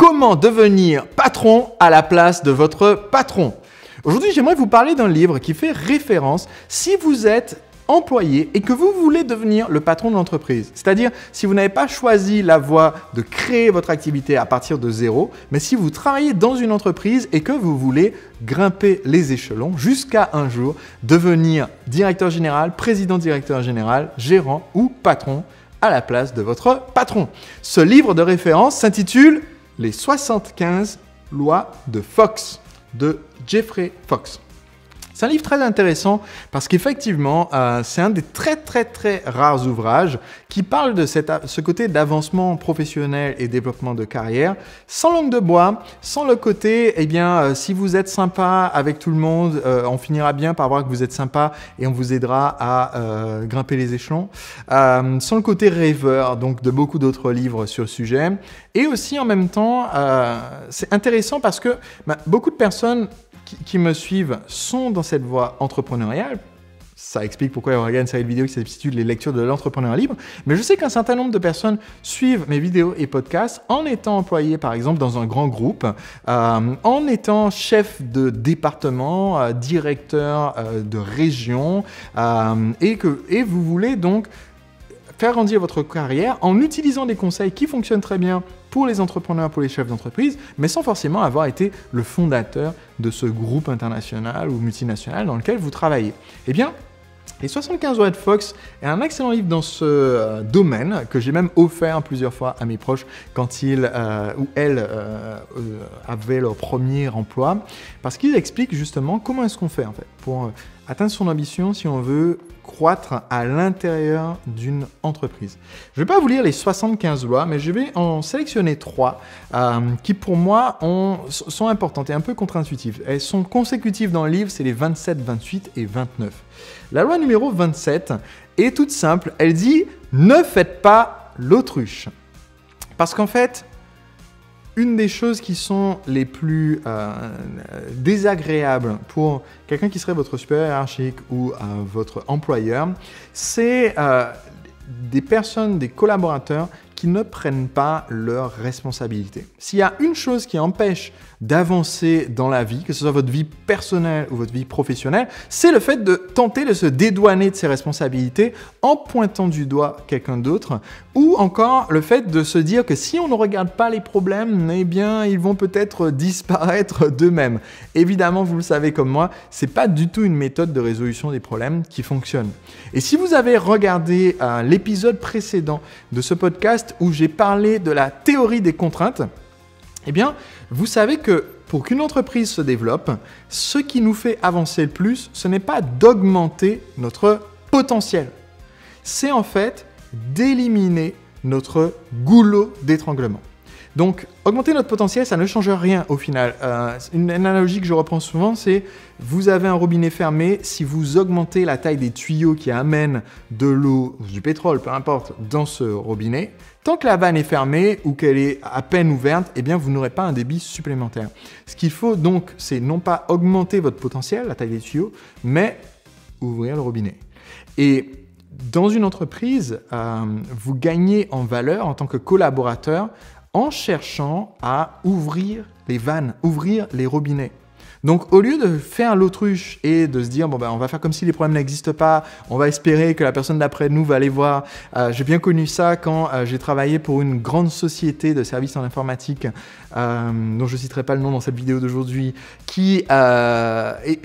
Comment devenir patron à la place de votre patron. Aujourd'hui, j'aimerais vous parler d'un livre qui fait référence si vous êtes employé et que vous voulez devenir le patron de l'entreprise. C'est-à-dire, si vous n'avez pas choisi la voie de créer votre activité à partir de zéro, mais si vous travaillez dans une entreprise et que vous voulez grimper les échelons jusqu'à un jour devenir directeur général, président directeur général, gérant ou patron à la place de votre patron. Ce livre de référence s'intitule « Les 75 lois de Fox » de Jeffrey Fox. C'est un livre très intéressant parce qu'effectivement, c'est un des très rares ouvrages qui parle de ce côté d'avancement professionnel et développement de carrière, sans langue de bois, sans le côté, si vous êtes sympa avec tout le monde, on finira bien par voir que vous êtes sympa et on vous aidera à grimper les échelons, sans le côté rêveur, donc de beaucoup d'autres livres sur le sujet. Et aussi en même temps, c'est intéressant parce que beaucoup de personnes qui me suivent sont dans cette voie entrepreneuriale. Ça explique pourquoi il y aura une série de vidéos qui s'intitule « Les lectures de l'entrepreneur libre ». Mais je sais qu'un certain nombre de personnes suivent mes vidéos et podcasts en étant employés, par exemple, dans un grand groupe, en étant chef de département, directeur de région, et vous voulez donc faire grandir votre carrière en utilisant des conseils qui fonctionnent très bien pour les entrepreneurs, pour les chefs d'entreprise, mais sans forcément avoir été le fondateur de ce groupe international ou multinational dans lequel vous travaillez. Eh bien, les 75 lois de Fox est un excellent livre dans ce domaine que j'ai même offert plusieurs fois à mes proches quand ils ou elles avaient leur premier emploi, parce qu'il explique justement comment est-ce qu'on fait en fait pour atteindre son ambition si on veut croître à l'intérieur d'une entreprise. Je ne vais pas vous lire les 75 lois, mais je vais en sélectionner 3 qui pour moi sont importantes et un peu contre-intuitives. Elles sont consécutives dans le livre, c'est les 27, 28 et 29. La loi numéro 27 est toute simple, elle dit « Ne faites pas l'autruche ». Parce qu'en fait, une des choses qui sont les plus désagréables pour quelqu'un qui serait votre supérieur hiérarchique ou votre employeur, c'est des personnes, des collaborateurs qui ne prennent pas leurs responsabilités. S'il y a une chose qui empêche d'avancer dans la vie, que ce soit votre vie personnelle ou votre vie professionnelle, c'est le fait de tenter de se dédouaner de ses responsabilités en pointant du doigt quelqu'un d'autre, ou encore le fait de se dire que si on ne regarde pas les problèmes, eh bien, ils vont peut-être disparaître d'eux-mêmes. Évidemment, vous le savez comme moi, c'est pas du tout une méthode de résolution des problèmes qui fonctionne. Et si vous avez regardé l'épisode précédent de ce podcast où j'ai parlé de la théorie des contraintes, eh bien, vous savez que pour qu'une entreprise se développe, ce qui nous fait avancer le plus, ce n'est pas d'augmenter notre potentiel. C'est en fait d'éliminer notre goulot d'étranglement. Donc, augmenter notre potentiel, ça ne change rien au final. Une analogie que je reprends souvent, c'est vous avez un robinet fermé, si vous augmentez la taille des tuyaux qui amènent de l'eau ou du pétrole, peu importe, dans ce robinet, tant que la vanne est fermée ou qu'elle est à peine ouverte, eh bien, vous n'aurez pas un débit supplémentaire. Ce qu'il faut donc, c'est non pas augmenter votre potentiel, la taille des tuyaux, mais ouvrir le robinet. Et dans une entreprise, vous gagnez en valeur en tant que collaborateur en cherchant à ouvrir les vannes, ouvrir les robinets. Donc, au lieu de faire l'autruche et de se dire, bon, on va faire comme si les problèmes n'existent pas, on va espérer que la personne d'après nous va les voir. J'ai bien connu ça quand j'ai travaillé pour une grande société de services en informatique, dont je ne citerai pas le nom dans cette vidéo d'aujourd'hui, et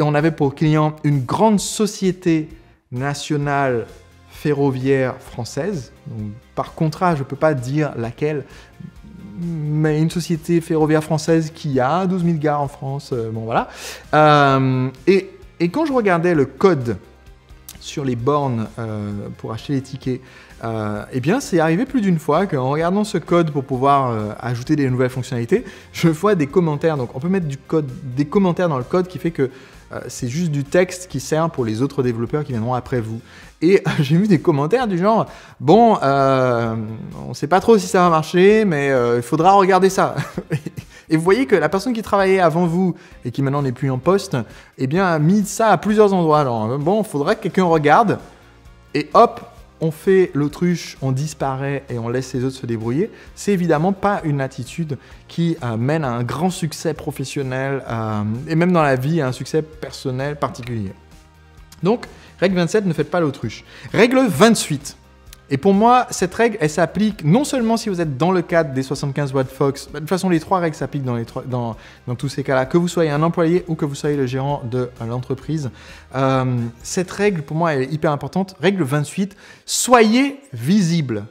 on avait pour client une grande société nationale ferroviaire française. Donc, par contrat, je ne peux pas dire laquelle, mais une société ferroviaire française qui a 12 000 gares en France, bon voilà. Et quand je regardais le code sur les bornes pour acheter les tickets, eh bien c'est arrivé plus d'une fois qu'en regardant ce code pour pouvoir ajouter des nouvelles fonctionnalités, je vois des commentaires. Donc on peut mettre des commentaires dans le code qui fait que c'est juste du texte qui sert pour les autres développeurs qui viendront après vous. Et j'ai vu des commentaires du genre « Bon, on ne sait pas trop si ça va marcher, mais il faudra regarder ça. » Et vous voyez que la personne qui travaillait avant vous et qui maintenant n'est plus en poste, eh bien, a mis ça à plusieurs endroits. Alors, bon, il faudra que quelqu'un regarde et hop, on fait l'autruche, on disparaît et on laisse les autres se débrouiller, c'est évidemment pas une attitude qui mène à un grand succès professionnel et même dans la vie à un succès personnel particulier. Donc, règle 27, ne faites pas l'autruche. Règle 28. Et pour moi, cette règle, elle s'applique non seulement si vous êtes dans le cadre des 75 What Fox, de toute façon, les 3 règles s'appliquent dans tous ces cas-là, que vous soyez un employé ou que vous soyez le gérant de l'entreprise. Cette règle, pour moi, elle est hyper importante. Règle 28, soyez visible.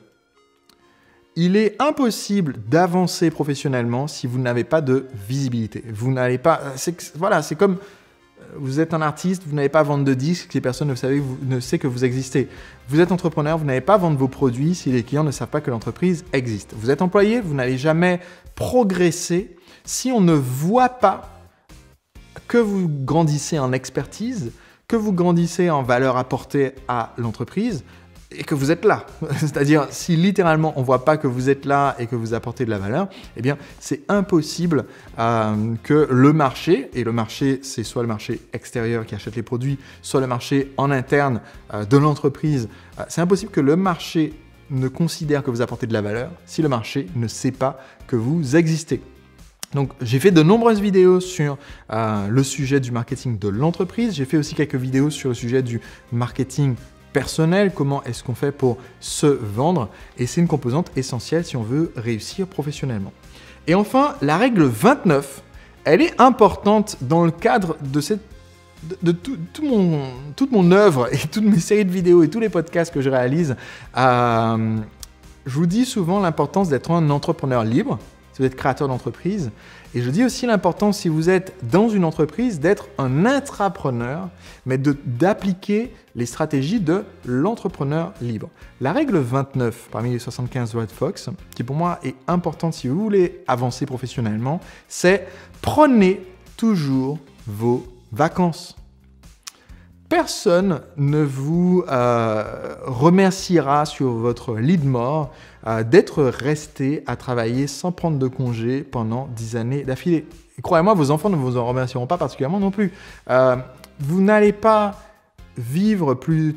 Il est impossible d'avancer professionnellement si vous n'avez pas de visibilité. Vous n'allez pas... Voilà, c'est comme... Vous êtes un artiste, vous n'avez pas à vendre de disques si personne ne sait que vous existez. Vous êtes entrepreneur, vous n'avez pas à vendre vos produits si les clients ne savent pas que l'entreprise existe. Vous êtes employé, vous n'allez jamais progresser si on ne voit pas que vous grandissez en expertise, que vous grandissez en valeur apportée à l'entreprise et que vous êtes là. C'est-à-dire, si littéralement on ne voit pas que vous êtes là et que vous apportez de la valeur, eh bien, c'est impossible que le marché, et le marché, c'est soit le marché extérieur qui achète les produits, soit le marché en interne de l'entreprise, c'est impossible que le marché ne considère que vous apportez de la valeur si le marché ne sait pas que vous existez. Donc, j'ai fait de nombreuses vidéos sur le sujet du marketing de l'entreprise. J'ai fait aussi quelques vidéos sur le sujet du marketing personnel, comment est-ce qu'on fait pour se vendre, et c'est une composante essentielle si on veut réussir professionnellement. Et enfin, la règle 29, elle est importante dans le cadre de toute mon œuvre et toutes mes séries de vidéos et tous les podcasts que je réalise. Je vous dis souvent l'importance d'être un entrepreneur libre, si vous êtes créateur d'entreprise, et je dis aussi l'importance, si vous êtes dans une entreprise, d'être un intrapreneur, mais d'appliquer les stratégies de l'entrepreneur libre. La règle 29 parmi les 75 Red Fox, qui pour moi est importante si vous voulez avancer professionnellement, c'est prenez toujours vos vacances. Personne ne vous remerciera sur votre lit de mort d'être resté à travailler sans prendre de congé pendant 10 années d'affilée. Croyez-moi, vos enfants ne vous en remercieront pas particulièrement non plus. Vous n'allez pas vivre plus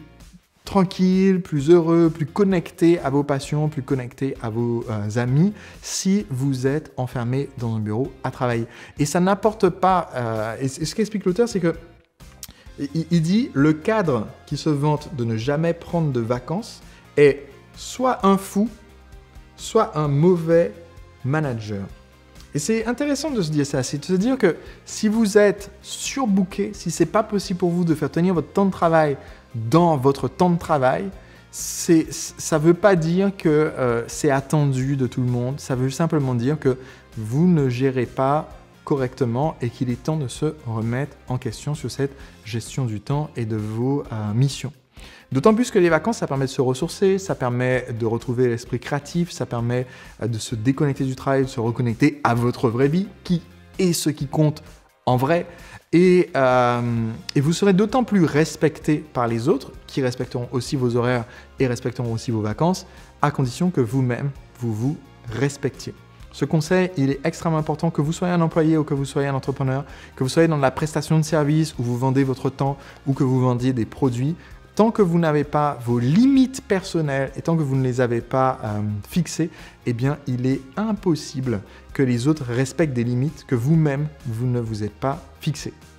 tranquille, plus heureux, plus connecté à vos passions, plus connecté à vos amis si vous êtes enfermé dans un bureau à travailler. Et ça n'apporte pas... et ce qu'explique l'auteur, c'est que il dit, le cadre qui se vante de ne jamais prendre de vacances est soit un fou, soit un mauvais manager. Et c'est intéressant de se dire ça, c'est de se dire que si vous êtes surbooké, si ce n'est pas possible pour vous de faire tenir votre temps de travail dans votre temps de travail, ça ne veut pas dire que c'est attendu de tout le monde, ça veut simplement dire que vous ne gérez pas correctement et qu'il est temps de se remettre en question sur cette gestion du temps et de vos missions. D'autant plus que les vacances, ça permet de se ressourcer, ça permet de retrouver l'esprit créatif, ça permet de se déconnecter du travail, de se reconnecter à votre vraie vie, qui est ce qui compte en vrai. Et vous serez d'autant plus respecté par les autres, qui respecteront aussi vos horaires et respecteront aussi vos vacances, à condition que vous-même, vous vous respectiez. Ce conseil, il est extrêmement important, que vous soyez un employé ou que vous soyez un entrepreneur, que vous soyez dans la prestation de service où vous vendez votre temps ou que vous vendiez des produits. Tant que vous n'avez pas vos limites personnelles et tant que vous ne les avez pas fixées, eh bien, il est impossible que les autres respectent des limites que vous-même, vous ne vous êtes pas fixées.